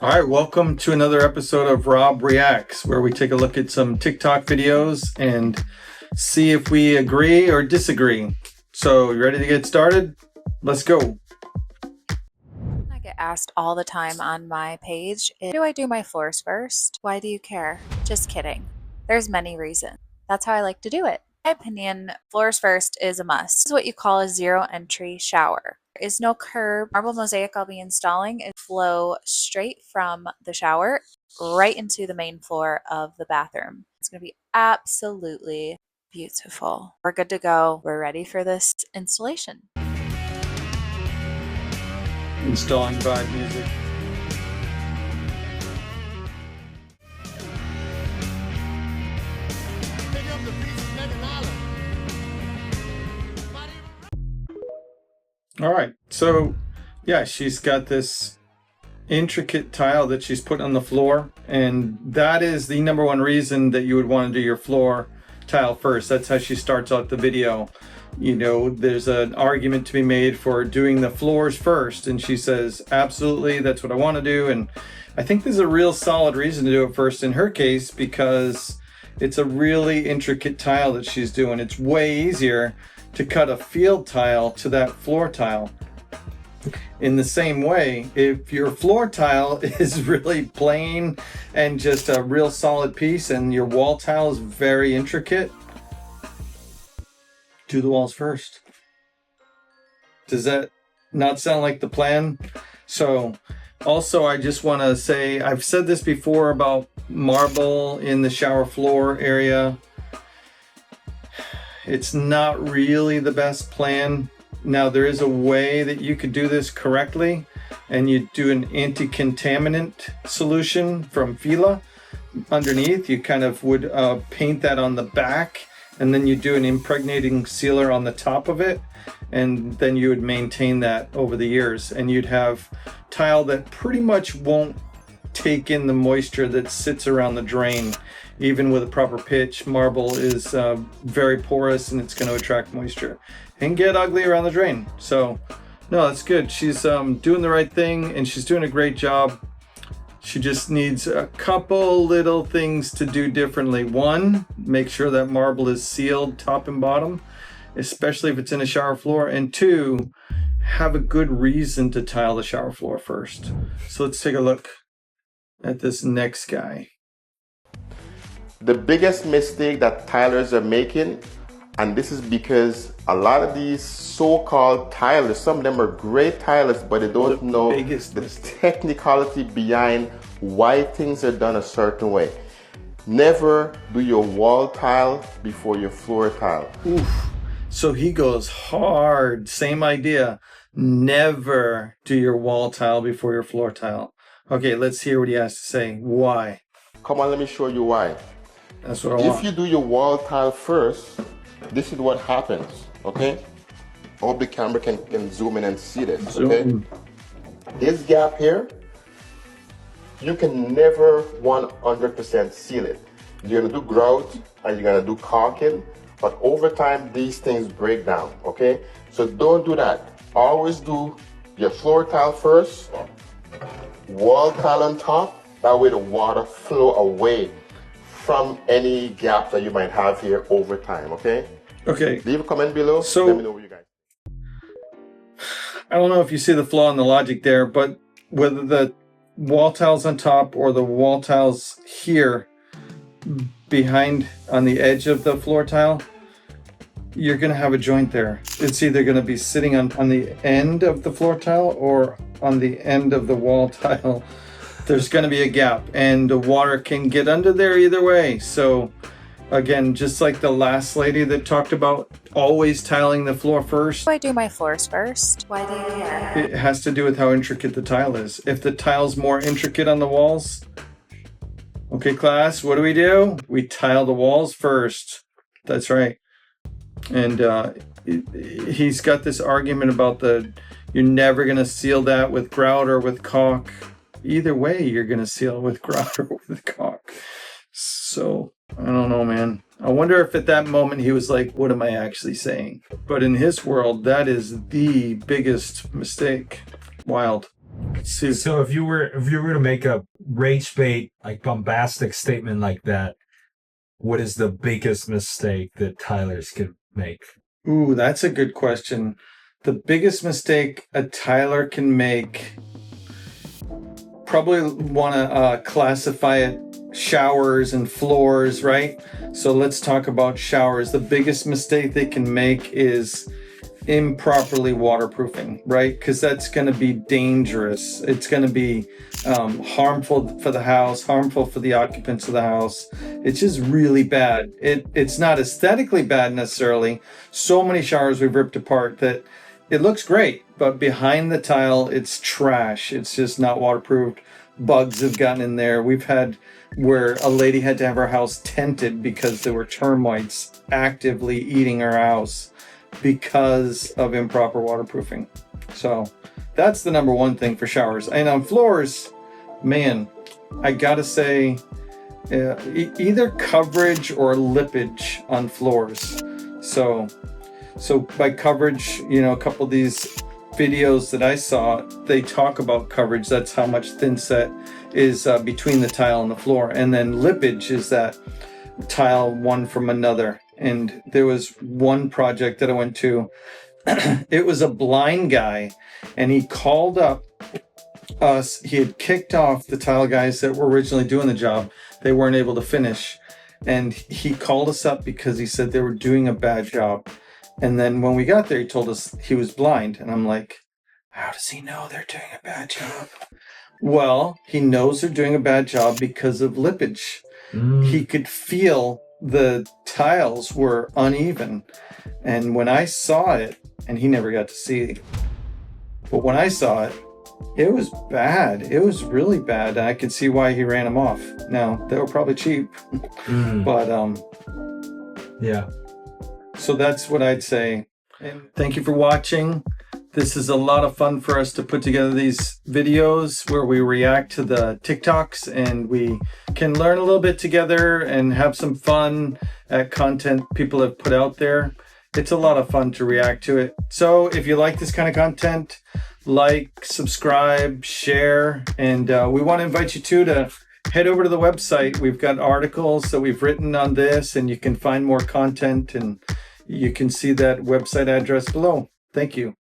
All right, welcome to another episode of Rob Reacts, where we take a look at some TikTok videos and see if we agree or disagree. So, you ready to get started? Let's go. I get asked all the time on my page, do I do my floors first? Why do you care? Just kidding. There's many reasons. That's how I like to do it. In my opinion, floors first is a must. This is what you call a zero entry shower. There is no curb. Marble mosaic I'll be installing is flow straight from the shower right into the main floor of the bathroom. It's going to be absolutely beautiful. We're good to go. We're ready for this installation. Installing vibe music. All right, so yeah, she's got this intricate tile that she's put on the floor, and that is the number one reason that you would want to do your floor tile first. That's how she starts out the video. You know, there's an argument to be made for doing the floors first, and she says, absolutely, that's what I want to do. And I think there's a real solid reason to do it first in her case, because it's a really intricate tile that she's doing. It's way easier to cut a field tile to that floor tile. In the same way, if your floor tile is really plain and just a real solid piece and your wall tile is very intricate, do the walls first. Does that not sound like the plan? So also, I just want to say, I've said this before about marble in the shower floor area. It's not really the best plan. Now, there is a way that you could do this correctly, and you do an anti-contaminant solution from Fila underneath. You kind of would paint that on the back, and then you do an impregnating sealer on the top of it, and then you would maintain that over the years, and you'd have tile that pretty much won't take in the moisture that sits around the drain. Even with a proper pitch, marble is very porous, and it's going to attract moisture and get ugly around the drain. So no, that's good. She's doing the right thing, and she's doing a great job. She just needs a couple little things to do differently. One, make sure that marble is sealed top and bottom, especially if it's in a shower floor. And two, have a good reason to tile the shower floor first. So let's take a look at this next guy. The biggest mistake that tilers are making, and this is because a lot of these so-called tilers, some of them are great tilers, but they don't know the technicality behind why things are done a certain way. Never do your wall tile before your floor tile. Oof. So he goes hard. Same idea. Never do your wall tile before your floor tile. Okay, let's hear what he has to say. Why? Come on, let me show you why. That's what I want. If you do your wall tile first, this is what happens, okay? I hope the camera can zoom in and see this, okay? This gap here, you can never 100% seal it. You're gonna do grout and you're gonna do caulking, but over time, these things break down, okay? So don't do that. Always do your floor tile first, wall tile on top, that way the water flow away from any gaps that you might have here over time, okay? Okay. Leave a comment below, so let me know what you guys. I don't know if you see the flaw in the logic there, but whether the wall tiles on top or the wall tiles here behind on the edge of the floor tile, you're going to have a joint there. It's either going to be sitting on the end of the floor tile or on the end of the wall tile. There's going to be a gap, and the water can get under there either way. So again, just like the last lady that talked about always tiling the floor first. Do I do my floors first? Why do you care? It has to do with how intricate the tile is. If the tile's more intricate on the walls, okay class, what do? We tile the walls first. That's right. And he's got this argument about you're never going to seal that with grout or with caulk. Either way, you're going to seal it with grout or with caulk. So I don't know, man. I wonder if at that moment he was like, what am I actually saying? But in his world, that is the biggest mistake. Wild. So if you were to make a rage bait, like bombastic statement like that, what is the biggest mistake that Tylers could make? Ooh, that's a good question. The biggest mistake a Tyler can make, probably want to classify it showers and floors, right? So let's talk about showers. The biggest mistake they can make is improperly waterproofing, right? Because that's going to be dangerous. It's going to be harmful for the house, harmful for the occupants of the house. It's just really bad. It's not aesthetically bad necessarily. So many showers we've ripped apart that it looks great, but behind the tile, it's trash. It's just not waterproofed. Bugs have gotten in there. We've had where a lady had to have her house tented because there were termites actively eating her house because of improper waterproofing. So that's the number one thing for showers. And on floors, man, I gotta say, either coverage or lippage on floors. So by coverage, a couple of these videos that I saw, they talk about coverage. That's how much thin set is between the tile and the floor. And then lippage is that tile one from another. And there was one project that I went to, it was a blind guy, and he called up us. He had kicked off the tile guys that were originally doing the job. They weren't able to finish. And he called us up because he said they were doing a bad job. And then when we got there, he told us he was blind. And I'm like, how does he know they're doing a bad job? Well, he knows they're doing a bad job because of lippage. He could feel the tiles were uneven. And when I saw it, and he never got to see it, but when I saw it, it was bad. It was really bad. I could see why he ran them off. Now, they were probably cheap, but yeah. So that's what I'd say. And thank you for watching. This is a lot of fun for us to put together these videos where we react to the TikToks and we can learn a little bit together and have some fun at content people have put out there. It's a lot of fun to react to it. So if you like this kind of content, like, subscribe, share, and we want to invite you too to head over to the website. We've got articles that we've written on this, and you can find more content, and you can see that website address below. Thank you.